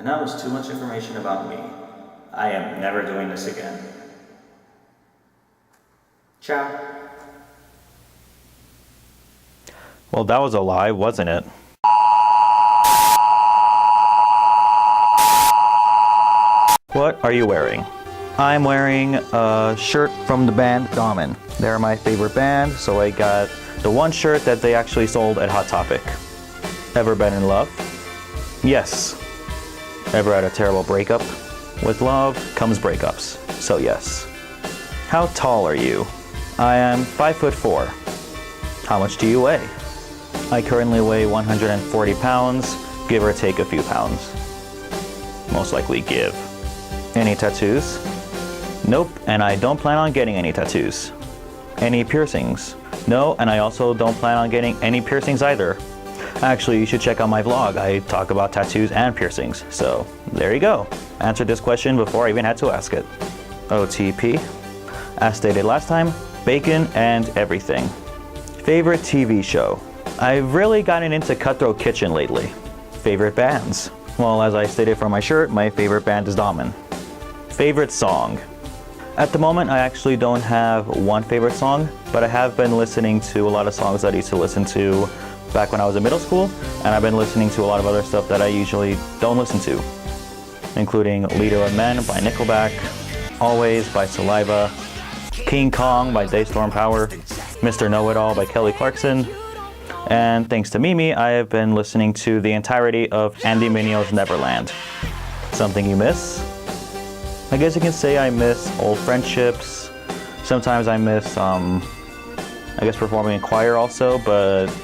And that was too much information about me. I am never doing this again. Ciao. Well, that was a lie, wasn't it? What are you wearing? I'm wearing a shirt from the band Damen. They're my favorite band, so I got the one shirt that they actually sold at Hot Topic. Ever been in love? Yes. Ever had a terrible breakup? With love comes breakups, so yes. How tall are you? I am 5'4". How much do you weigh? I currently weigh 140 pounds, give or take a few pounds. Most likely give. Any tattoos? Nope, and I don't plan on getting any tattoos. Any piercings? No, and I also don't plan on getting any piercings either. Actually, you should check out my vlog. I talk about tattoos and piercings, so there you go. Answered this question before I even had to ask it. OTP. As stated last time, bacon and everything. Favorite TV show? I've really gotten into Cutthroat Kitchen lately. Favorite bands? Well, as I stated from my shirt, my favorite band is Damen. Favorite song? At the moment, I actually don't have one favorite song, but I have been listening to a lot of songs that I used to listen to back when I was in middle school, and I've been listening to a lot of other stuff that I usually don't listen to, including Leader of Men by Nickelback, Always by Saliva, King Kong by Daystorm Power, Mr. Know-It-All by Kelly Clarkson, and thanks to Mimi, I have been listening to the entirety of Andy Mineo's Neverland. Something you miss? I guess you can say I miss old friendships. Sometimes I miss, performing in choir also, but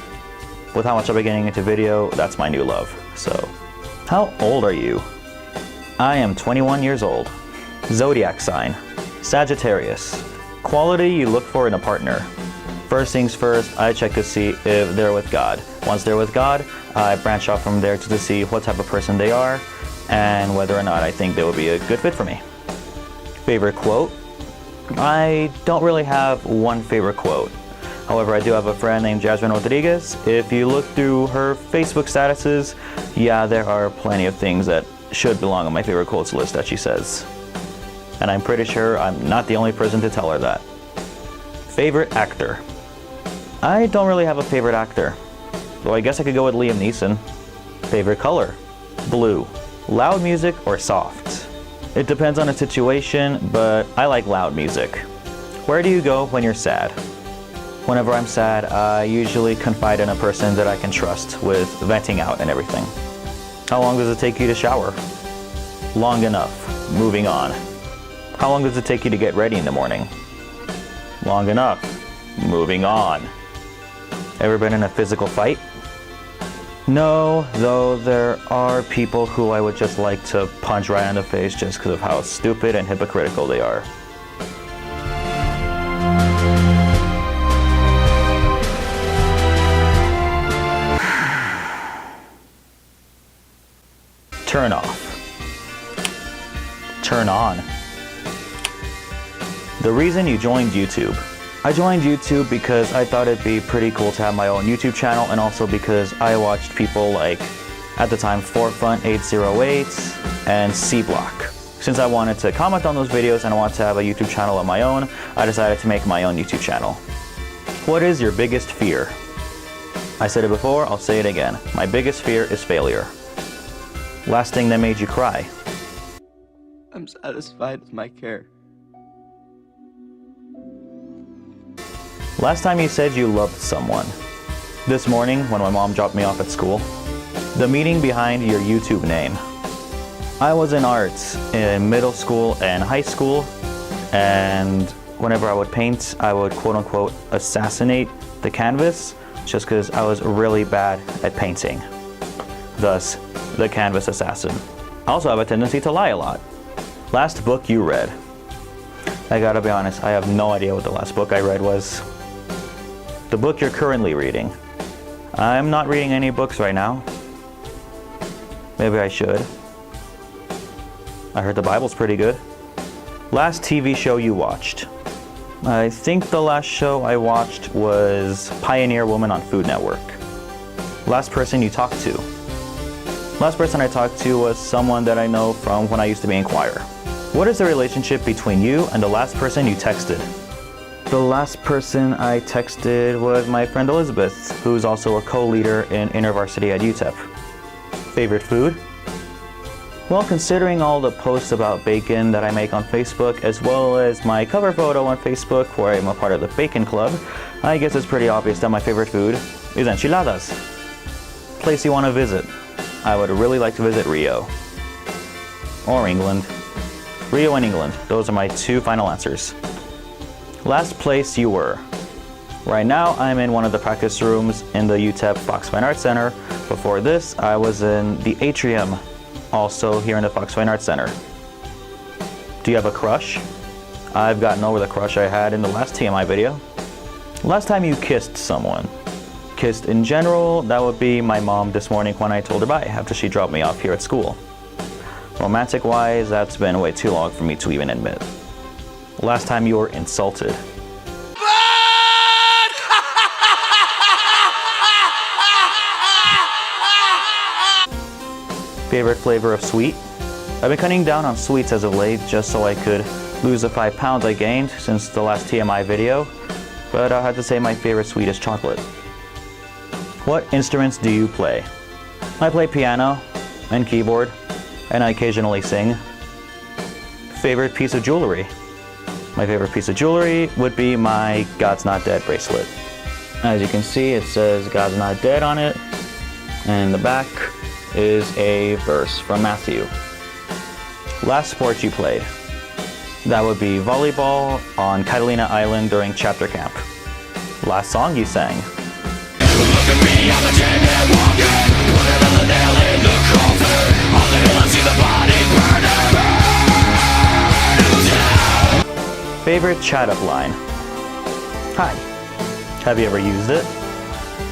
with how much I've been getting into video, that's my new love, so. How old are you? I am 21 years old. Zodiac sign, Sagittarius. Quality you look for in a partner. First things first, I check to see if they're with God. Once they're with God, I branch off from there to see what type of person they are and whether or not I think they would be a good fit for me. Favorite quote? I don't really have one favorite quote. However, I do have a friend named Jasmine Rodriguez. If you look through her Facebook statuses, yeah, there are plenty of things that should belong on my favorite quotes list that she says. And I'm pretty sure I'm not the only person to tell her that. Favorite actor? I don't really have a favorite actor. Though I guess I could go with Liam Neeson. Favorite color? Blue. Loud music or soft? It depends on the situation, but I like loud music. Where do you go when you're sad? Whenever I'm sad, I usually confide in a person that I can trust with venting out and everything. How long does it take you to shower? Long enough. Moving on. How long does it take you to get ready in the morning? Long enough. Moving on. Ever been in a physical fight? No, though there are people who I would just like to punch right in the face just because of how stupid and hypocritical they are. Turn off. Turn on. The reason you joined YouTube. I joined YouTube because I thought it'd be pretty cool to have my own YouTube channel, and also because I watched people like, at the time, Forefront 808 and C-Block. Since I wanted to comment on those videos and I wanted to have a YouTube channel of my own, I decided to make my own YouTube channel. What is your biggest fear? I said it before, I'll say it again. My biggest fear is failure. Last thing that made you cry? I'm satisfied with my care. Last time you said you loved someone? This morning when my mom dropped me off at school. The meaning behind your YouTube name. I was in arts in middle school and high school, and whenever I would paint, I would quote-unquote assassinate the canvas just because I was really bad at painting. Thus, the canvas assassin. I also have a tendency to lie a lot. Last book you read? I gotta be honest, I have no idea what the last book I read was. The book you're currently reading. I'm not reading any books right now. Maybe I should. I heard the Bible's pretty good. Last TV show you watched? I think the last show I watched was Pioneer Woman on Food Network. Last person you talked to? Last person I talked to was someone that I know from when I used to be in choir. What is the relationship between you and the last person you texted? The last person I texted was my friend Elizabeth, who's also a co-leader in InterVarsity at UTEP. Favorite food? Well, considering all the posts about bacon that I make on Facebook, as well as my cover photo on Facebook where I'm a part of the Bacon Club, I guess it's pretty obvious that my favorite food is enchiladas. Place you want to visit? I would really like to visit Rio. Or England. Rio and England. Those are my two final answers. Last place you were? Right now, I'm in one of the practice rooms in the UTEP Fox Fine Arts Center. Before this, I was in the atrium, also here in the Fox Fine Arts Center. Do you have a crush? I've gotten over the crush I had in the last TMI video. Last time you kissed someone? Kissed in general, that would be my mom this morning when I told her bye after she dropped me off here at school. Romantic-wise, that's been way too long for me to even admit. Last time you were insulted? Favorite flavor of sweet? I've been cutting down on sweets as of late just so I could lose the 5 pounds I gained since the last TMI video, but I have to say my favorite sweet is chocolate. What instruments do you play? I play piano and keyboard, and I occasionally sing. Favorite piece of jewelry? My favorite piece of jewelry would be my God's Not Dead bracelet. As you can see, it says God's Not Dead on it, and in the back is a verse from Matthew. Last sport you played? That would be volleyball on Catalina Island during chapter camp. Last song you sang? Favorite chat-up line? Hi. Have you ever used it?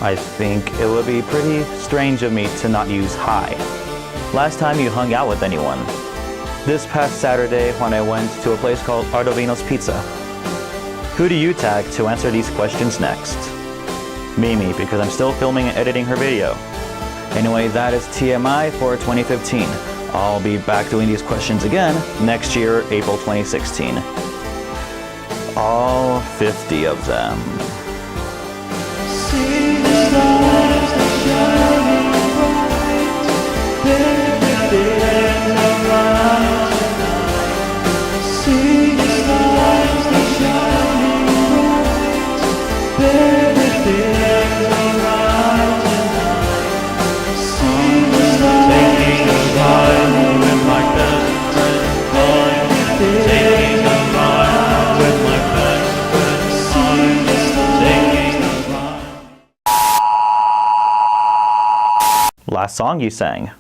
I think it would be pretty strange of me to not use hi. Last time you hung out with anyone? This past Saturday when I went to a place called Ardovino's Pizza. Who do you tag to answer these questions next? Mimi, because I'm still filming and editing her video. Anyway, that is TMI for 2015. I'll be back doing these questions again next year, April 2016. All 50 of them. See the stars, they're shining bright. Everything's alright tonight. See the stars, they're shining bright. Everything's alright tonight. See the stars, taking a ride with my best friend. Taking a ride with my best friend. See the stars, taking a ride. Last song you sang?